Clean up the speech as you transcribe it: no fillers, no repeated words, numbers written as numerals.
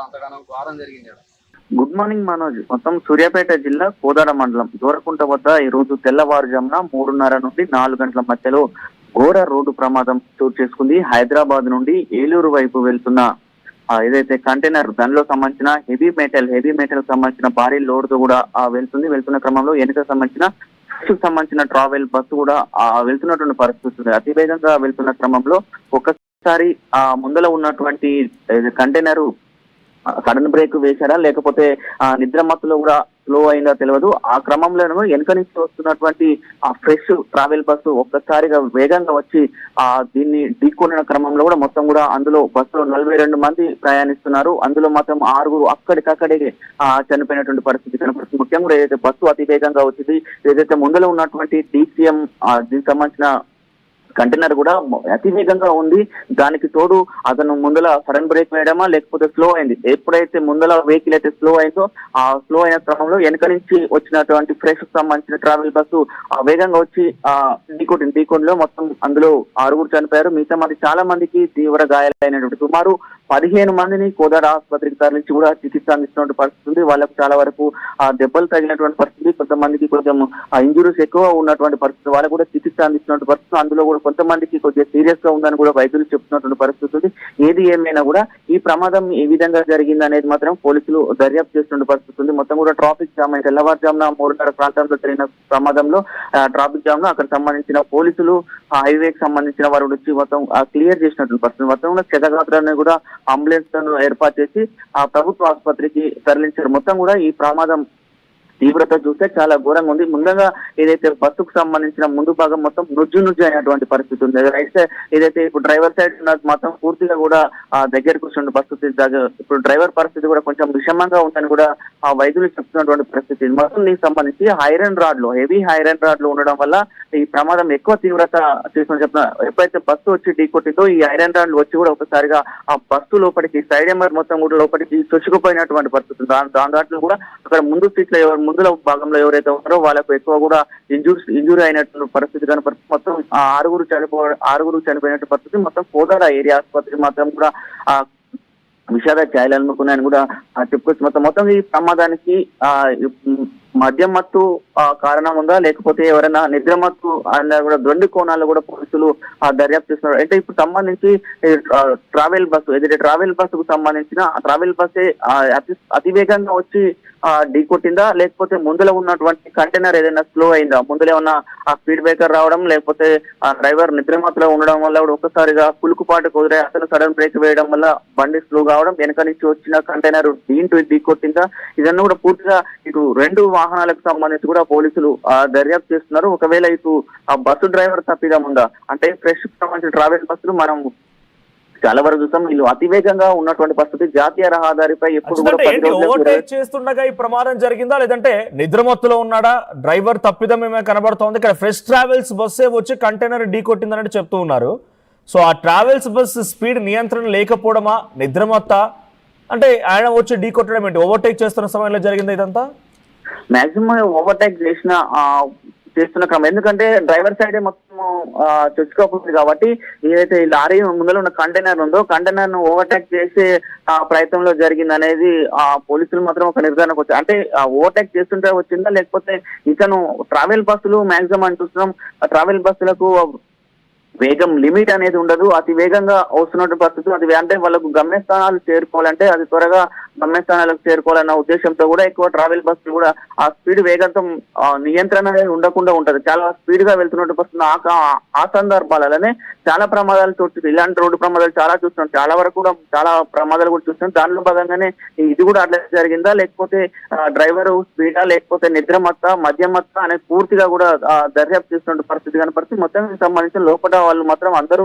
అంతగానం ఘోరం జరిగింది ఈడ. Good morning Manoj. మొత్తం సూర్యాపేట జిల్లా కోదాడ మండలం దూరకుంట వద్ద ఈ రోజు తెల్లవారుజామున 3:30 నుండి 4 గంటల మధ్యలో ఘోర రోడ్డు ప్రమాదం చోటు చేసుకుంది. హైదరాబాద్ నుండి ఏలూరు వైపు వెళ్తున్న ఏదైతే కంటైనర్ దానిలో సంబంధించిన హెవీ మెటల్ సంబంధించిన భారీ లోడ్ తో కూడా వెళ్తున్న క్రమంలో వెనుక సంబంధించిన ట్రావెల్ బస్సు కూడా వెళ్తున్నటువంటి పరిస్థితి ఉంది. అతివేగంగా వెళ్తున్న క్రమంలో ఒక్కసారి ముందల ఉన్నటువంటి కంటైనర్ సడన్ బ్రేక్ వేశారా లేకపోతే నిద్ర మత్తులో కూడా స్లో అయిందా తెలియదు. ఆ క్రమంలో వెనుక నుంచి వస్తున్నటువంటి ఫ్రెష్ ట్రావెల్ బస్సు ఒక్కసారిగా వేగంగా వచ్చి దీన్ని ఢీకొన్న క్రమంలో కూడా మొత్తం కూడా అందులో బస్సులో 42 మంది ప్రయాణిస్తున్నారు. అందులో మాత్రం 6 అక్కడికక్కడే చనిపోయినటువంటి పరిస్థితి కనపడుతుంది. ముఖ్యంగా ఏదైతే బస్సు అతి వేగంగా వచ్చింది, ఏదైతే ముందులో ఉన్నటువంటి DCM దీనికి సంబంధించిన కంటైనర్ కూడా అతి వేగంగా ఉంది. దానికి తోడు అతను ముందల సడన్ బ్రేక్ వేయడమా లేకపోతే స్లో అయింది. ఎప్పుడైతే ముందల వెహికల్ అయితే స్లో అయిందో ఆ స్లో అయిన క్రమంలో వెనక నుంచి వచ్చినటువంటి ఫ్రెష్ సంబంధించిన ట్రావెల్ బస్సు వేగంగా వచ్చి ఢీకొండలో మొత్తం అందులో 6 చనిపోయారు. మిగతా మంది చాలా మందికి తీవ్ర గాయాలైనటువంటి సుమారు 15 మందిని కోదాడ ఆసుపత్రికి తరలించి కూడా చికిత్స అందిస్తున్నటువంటి పరిస్థితి ఉంది. వాళ్ళకు చాలా వరకు దెబ్బలు తగినటువంటి పరిస్థితి, కొంతమందికి కొంచెం ఇంజురీస్ ఎక్కువ ఉన్నటువంటి పరిస్థితి, వాళ్ళకు కూడా చికిత్స అందిస్తున్నటువంటి పరిస్థితి. అందులో కూడా కొంతమందికి కొంచెం సీరియస్ గా ఉందని కూడా వైద్యులు చెప్తున్నటువంటి పరిస్థితి ఉంది. ఏది ఏమైనా కూడా ఈ ప్రమాదం ఏ విధంగా జరిగింది అనేది మాత్రం పోలీసులు దర్యాప్తు చేస్తున్న పరిస్థితి ఉంది. మొత్తం కూడా ట్రాఫిక్ జామ్ అయితే తెల్లవారుజామున 3:30 ప్రాంతంలో జరిగిన ప్రమాదంలో ట్రాఫిక్ జామ్ లో అక్కడ సంబంధించిన పోలీసులు హైవేకి సంబంధించిన వారు వచ్చి మొత్తం క్లియర్ చేసినటువంటి పరిస్థితి. మొత్తం కూడా క్షతగాత్రాన్ని కూడా అంబులెన్స్ లను ఏర్పాటు చేసి ప్రభుత్వ ఆసుపత్రికి తరలించారు. మొత్తం కూడా ఈ ప్రమాదం తీవ్రత చూస్తే చాలా ఘోరంగా ఉంది. ముందుగా ఏదైతే బస్సుకు సంబంధించిన ముందు భాగం మొత్తం నుజ్జు అయినటువంటి పరిస్థితి ఉంది. రైట్ సైడ్ ఏదైతే ఇప్పుడు డ్రైవర్ సైడ్ మొత్తం పూర్తిగా కూడా దగ్గరకు వస్తున్న పరిస్థితి. ఇప్పుడు డ్రైవర్ పరిస్థితి కూడా కొంచెం విషమంగా ఉందని కూడా వైద్యులు చెప్తున్నటువంటి పరిస్థితి. మొత్తం దీనికి సంబంధించి హెవీ ఐరన్ రాడ్లు ఉండడం వల్ల ఈ ప్రమాదం ఎక్కువ తీవ్రత చేసుకుని చెప్తున్నా. ఎప్పుడైతే బస్సు వచ్చి ఢీకొట్టిందో ఈ ఐరన్ రాడ్లు వచ్చి కూడా ఒకసారిగా ఆ బస్సు లోపలికి సైడ్ ఎంబర్ మొత్తం కూడా లోపలికి చొచ్చుకుపోయినటువంటి పరిస్థితి. దాంట్లో కూడా అక్కడ ముందు సీట్లో ముందుల భాగంలో ఎవరైతే ఉన్నారో వాళ్ళకు ఎక్కువ కూడా ఇంజూరీ అయినటువంటి పరిస్థితి కనపడుతుంది. మొత్తం 6 చనిపోయినటువంటి పరిస్థితి. మొత్తం కోదాడ ఏరియా ఆసుపత్రి మాత్రం కూడా విషాద ఛాయలు అనుకున్నాయని కూడా చెప్పుకోవచ్చు. మొత్తం ఈ ప్రమాదానికి మద్యం మత్తు కారణం ఉందా లేకపోతే ఎవరైనా నిద్ర మత్తు అన్న కూడా 2 కోణాలు కూడా పోలీసులు దర్యాప్తు చేస్తున్నారు. అంటే ఇప్పుడు సంబంధించి ట్రావెల్ బస్సు ఏదైతే ట్రావెల్ బస్సుకు సంబంధించిన ట్రావెల్ బస్సే అతివేగంగా వచ్చి ఢీకొట్టిందా లేకపోతే ముందులో ఉన్నటువంటి కంటైనర్ ఏదైనా స్లో అయిందా, ముందులో ఏమన్నా స్పీడ్ బ్రేకర్ రావడం లేకపోతే డ్రైవర్ నిద్రమత్తులో ఉండడం వల్ల కూడా ఒక్కసారిగా కులుకుపాటు కుదిరే అతను సడన్ బ్రేక్ వేయడం వల్ల బండి స్లో కావడం, వెనక నుంచి వచ్చిన కంటైనర్ ఢీకొట్టిందా, ఇదన్నీ కూడా పూర్తిగా ఇటు 2 వాహనాలకు సంబంధించి కూడా పోలీసులు దర్యాప్తు చేస్తున్నారు. ఒకవేళ ఇటు ఆ బస్సు డ్రైవర్ తప్పిదం ఉందా అంటే ఫ్రెష్ సంబంధించిన ట్రావెల్ బస్సులు మనం చాలా వరకు చూస్తాం వీళ్ళు అతివేగంగా ఉన్నటువంటి పరిస్థితి. జాతీయ రహదారిపై ఎప్పుడు కూడా చేస్తుండగా ఈ ప్రమాదం జరిగిందా లేదంటే నిద్రమత్తులో ఉన్నాడా, డ్రైవర్ తప్పిదం ఏమైనా కనబడుతోంది? ఇక్కడ ఫ్రెష్ ట్రావెల్స్ బస్సే వచ్చి కంటైనర్ ఢీకొట్టిందని చెప్తూ ఉన్నారు. సో ఆ ట్రావెల్స్ బస్ స్పీడ్ నియంత్రణ లేకపోవడమా, నిద్రమత్త అంటే ఆయన వచ్చి ఢీకొట్టడం ఏంటి? ఓవర్టేక్ చేస్తున్న సమయంలో జరిగింది ఇదంతా? మాక్సిమం ఓవర్టేక్ చేస్తున్న క్రమం, ఎందుకంటే డ్రైవర్ సైడే మొత్తం చొచ్చుకోపోతుంది కాబట్టి ఏదైతే లారీ ముందులో ఉన్న కంటైనర్ ఉందో కంటైనర్ ను ఓవర్టేక్ చేసే ప్రయత్నంలో జరిగింది అనేది పోలీసులు మాత్రం ఒక నిర్ధారణకు వచ్చారు. అంటే ఓవర్టేక్ చేస్తుంటే వచ్చిందా లేకపోతే ఇతను ట్రావెల్ బస్సులు మాక్సిమం అని చూస్తున్నాం ట్రావెల్ బస్సులకు వేగం లిమిట్ అనేది ఉండదు. అతి వేగంగా వస్తున్నటువంటి పరిస్థితులు అది అంటే వాళ్ళకు గమ్యస్థానాలు చేరుకోవాలంటే అది త్వరగా గమ్యస్థానాలకు చేరుకోవాలన్న ఉద్దేశంతో కూడా ఎక్కువ ట్రావెల్ బస్సులు కూడా ఆ స్పీడ్ వేగంతో నియంత్రణ అనేది ఉండకుండా ఉంటది. చాలా స్పీడ్ గా వెళ్తున్నట్టు పరిస్థితి. ఆ సందర్భాలనే చాలా ప్రమాదాలు చోటు ఇలాంటి రోడ్డు ప్రమాదాలు చాలా చూస్తున్నాం. చాలా వరకు కూడా చాలా ప్రమాదాలు కూడా చూస్తున్నాం. దానిలో భాగంగానే ఇది కూడా అట్లా జరిగిందా లేకపోతే డ్రైవర్ స్పీడా లేకపోతే నిద్రమత్త మద్యమత్త అనేది పూర్తిగా కూడా దర్యాప్తు చేస్తున్న పరిస్థితి కనపడుతుంది. మొత్తం సంబంధించిన లోపల వాళ్ళు మాత్రం అందరూ